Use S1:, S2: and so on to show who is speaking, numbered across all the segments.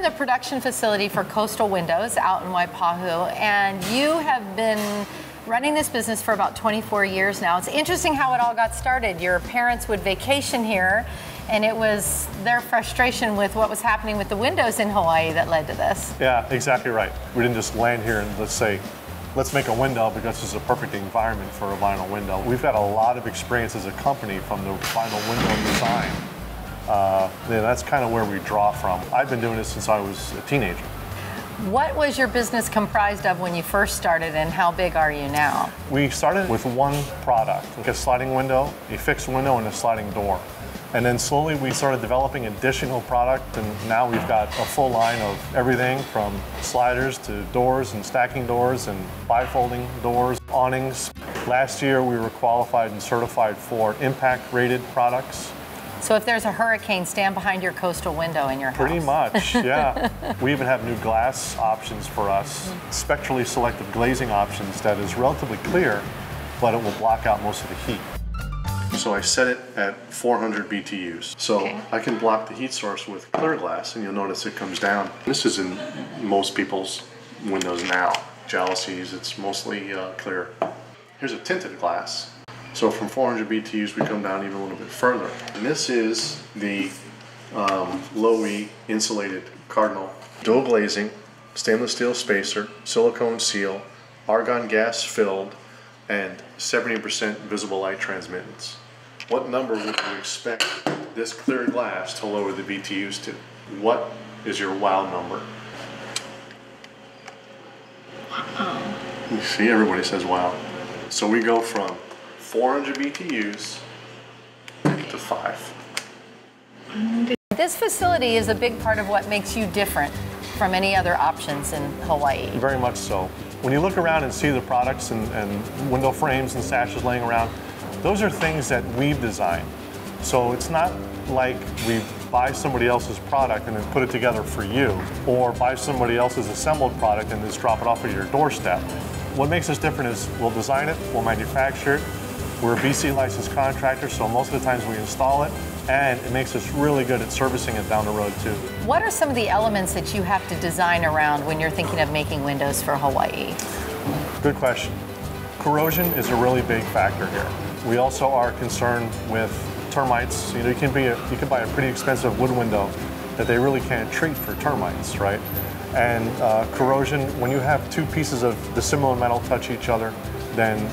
S1: the production facility for Coastal Windows out in Waipahu, and you have been running this business for about 24 years now. It's interesting how it all got started. Your parents would vacation here, and it was their frustration with what was happening with the windows in Hawaii that led to this.
S2: Yeah, exactly right. We didn't just land here and let's make a window because it's a perfect environment for a vinyl window. We've got a lot of experience as a company from the vinyl window design. That's kind of where we draw from. I've been doing this since I was a teenager.
S1: What was your business comprised of when you first started, and how big are you now?
S2: We started with one product, like a sliding window, a fixed window, and a sliding door. And then slowly we started developing additional product, and now we've got a full line of everything from sliders to doors and stacking doors and bifolding doors, awnings. Last year we were qualified and certified for impact rated products.
S1: So if there's a hurricane, stand behind your Coastal window in your house.
S2: Pretty much, yeah. We even have new glass options for us, spectrally selective glazing options that is relatively clear, but it will block out most of the heat. So I set it at 400 BTUs. So I can block the heat source with clear glass, and you'll notice it comes down. This is in most people's windows now. Jalousies, it's mostly clear. Here's a tinted glass. So from 400 BTUs, we come down even a little bit further. And this is the low-E insulated cardinal. Dual glazing, stainless steel spacer, silicone seal, argon gas filled, and 70% visible light transmittance. What number would you expect this clear glass to lower the BTUs to? What is your wow number?
S1: Wow.
S2: You see, everybody says wow. So we go from 400 BTUs to 5.
S1: This facility is a big part of what makes you different from any other options in Hawaii.
S2: Very much so. When you look around and see the products and window frames and sashes laying around, those are things that we've designed. So it's not like we buy somebody else's product and then put it together for you, or buy somebody else's assembled product and just drop it off at your doorstep. What makes us different is we'll design it, we'll manufacture it. We're a BC licensed contractor, so most of the times we install it, and it makes us really good at servicing it down the road too.
S1: What are some of the elements that you have to design around when you're thinking of making windows for Hawaii?
S2: Good question. Corrosion is a really big factor here. We also are concerned with termites. You know, you can buy a pretty expensive wood window that they really can't treat for termites, right? And corrosion, when you have two pieces of dissimilar metal touch each other, then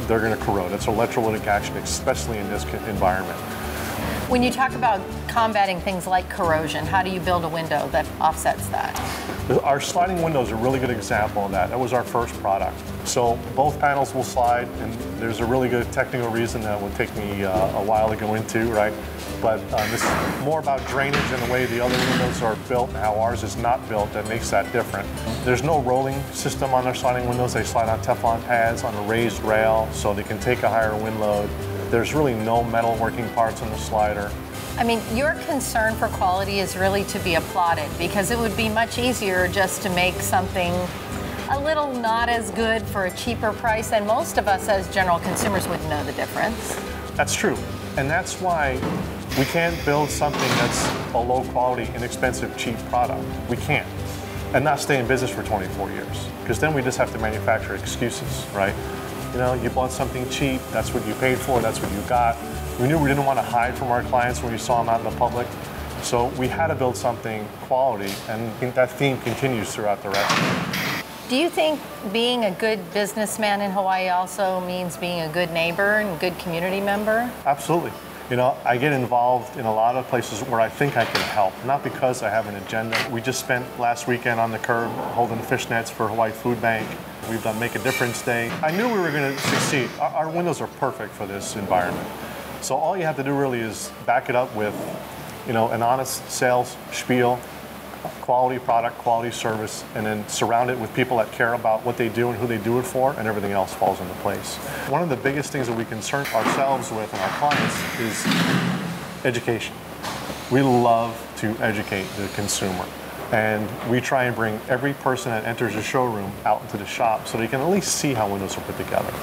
S2: they're going to corrode. It's electrolytic action, especially in this environment.
S1: When you talk about combating things like corrosion, how do you build a window that offsets that?
S2: Our sliding window is a really good example of that. That was our first product. So both panels will slide, and there's a really good technical reason that would take me a while to go into, right? But this is more about drainage and the way the other windows are built and how ours is not built that makes that different. There's no rolling system on our sliding windows. They slide on Teflon pads on a raised rail so they can take a higher wind load. There's really no metal working parts on the slider.
S1: I mean, your concern for quality is really to be applauded, because it would be much easier just to make something a little not as good for a cheaper price, and most of us as general consumers would know the difference.
S2: That's true, and that's why we can't build something that's a low quality, inexpensive, cheap product. We can't, and not stay in business for 24 years, because then we just have to manufacture excuses, right? You know, you bought something cheap, that's what you paid for, that's what you got. We knew we didn't want to hide from our clients when we saw them out in the public, so we had to build something quality, and that theme continues throughout the rest.
S1: Do you think being a good businessman in Hawaii also means being a good neighbor and good community member?
S2: Absolutely. You know, I get involved in a lot of places where I think I can help, not because I have an agenda. We just spent last weekend on the curb holding fishnets for Hawaii Food Bank. We've done Make a Difference Day. I knew we were going to succeed. Our windows are perfect for this environment. So all you have to do really is back it up with, you know, an honest sales spiel, quality product, quality service, and then surround it with people that care about what they do and who they do it for, and everything else falls into place. One of the biggest things that we concern ourselves with and our clients is education. We love to educate the consumer, and we try and bring every person that enters a showroom out into the shop so they can at least see how windows are put together.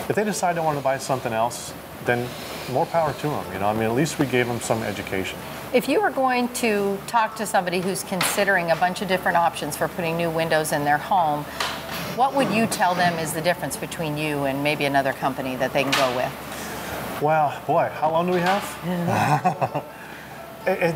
S2: If they decide they want to buy something else, then more power to them, you know. I mean, at least we gave them some education.
S1: If you were going to talk to somebody who's considering a bunch of different options for putting new windows in their home, what would you tell them is the difference between you and maybe another company that they can go with?
S2: Well, boy, how long do we have?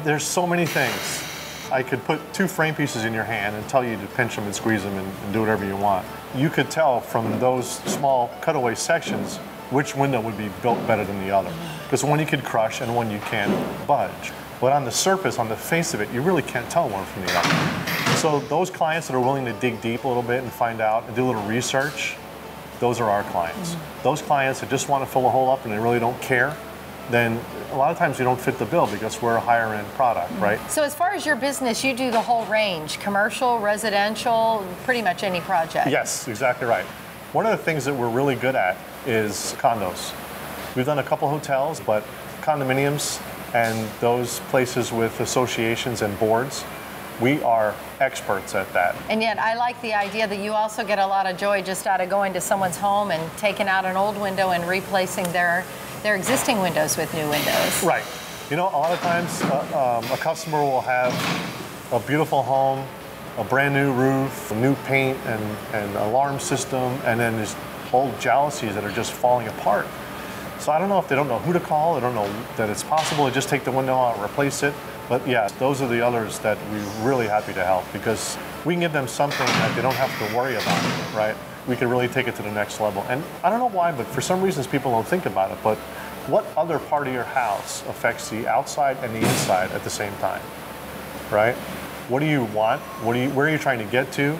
S2: There's so many things. I could put 2 frame pieces in your hand and tell you to pinch them and squeeze them and do whatever you want. You could tell from those small cutaway sections which window would be built better than the other. Because one you could crush and one you can't budge. But on the surface, on the face of it, you really can't tell one from the other. So those clients that are willing to dig deep a little bit and find out and do a little research, those are our clients. Those clients that just want to fill a hole up and they really don't care, then a lot of times you don't fit the bill because we're a higher end product, right?
S1: So as far as your business, you do the whole range, commercial, residential, pretty much any project.
S2: Yes, exactly right. One of the things that we're really good at is condos. We've done a couple hotels, but condominiums and those places with associations and boards, we are experts at that.
S1: And yet I like the idea that you also get a lot of joy just out of going to someone's home and taking out an old window and replacing their existing windows with new windows.
S2: Right. You know, a lot of times a customer will have a beautiful home, a brand new roof, a new paint and alarm system, and then there's old jalousies that are just falling apart. So I don't know if they don't know who to call, they don't know that it's possible to just take the window out and replace it. But yeah, those are the others that we're really happy to help because we can give them something that they don't have to worry about, right? We can really take it to the next level. And I don't know why, but for some reasons people don't think about it, but what other part of your house affects the outside and the inside at the same time, right? What do you want? Where are you trying to get to?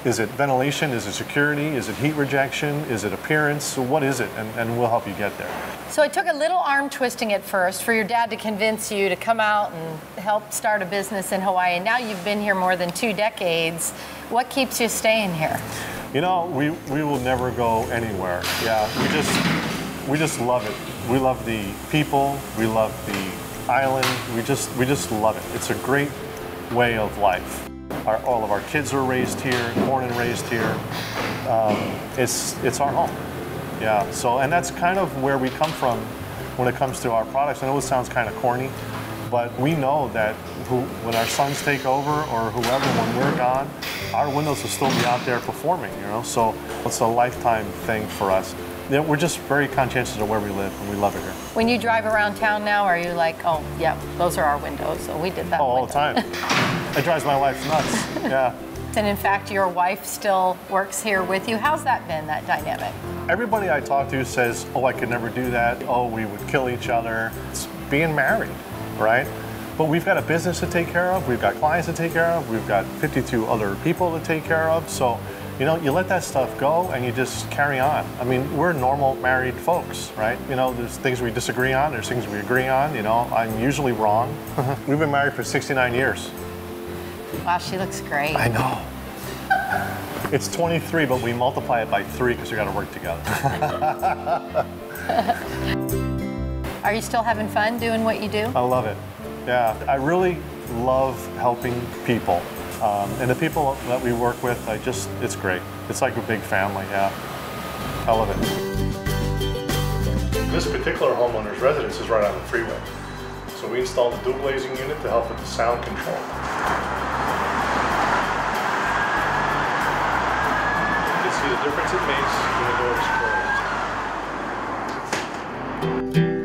S2: Is it ventilation? Is it security? Is it heat rejection? Is it appearance? So what is it? And we'll help you get there.
S1: So it took a little arm twisting at first for your dad to convince you to come out and help start a business in Hawaii. And now you've been here more than 2 decades. What keeps you staying here?
S2: You know, we will never go anywhere. Yeah, we just love it. We love the people. We love the island. We just love it. It's a great way of life. All of our kids are raised here, born and raised here. It's our home. Yeah. So, and that's kind of where we come from when it comes to our products. I know it sounds kind of corny, but we know that when our sons take over or whoever, when we're gone, our windows will still be out there performing. You know, so it's a lifetime thing for us. Yeah, we're just very conscientious of where we live, and we love it here.
S1: When you drive around town now, are you like, oh, yeah, those are our windows, so we did that.
S2: Oh, all the time. It drives my wife nuts. Yeah.
S1: And in fact, your wife still works here with you. How's that been, that dynamic?
S2: Everybody I talk to says, oh, I could never do that. Oh, we would kill each other. It's being married, right? But we've got a business to take care of. We've got clients to take care of. We've got 52 other people to take care of. So, you know, you let that stuff go and you just carry on. I mean, we're normal married folks, right? You know, there's things we disagree on, there's things we agree on. You know, I'm usually wrong. We've been married for 69 years.
S1: Wow, she looks great.
S2: I know. It's 23, but we multiply it by 3 because we got to work together.
S1: Are you still having fun doing what you do?
S2: I love it. Yeah, I really love helping people. And the people that we work with, it's great. It's like a big family, yeah. I love it. This particular homeowner's residence is right on the freeway. So we installed a dual glazing unit to help with the sound control. You can see the difference it makes when the door is closed.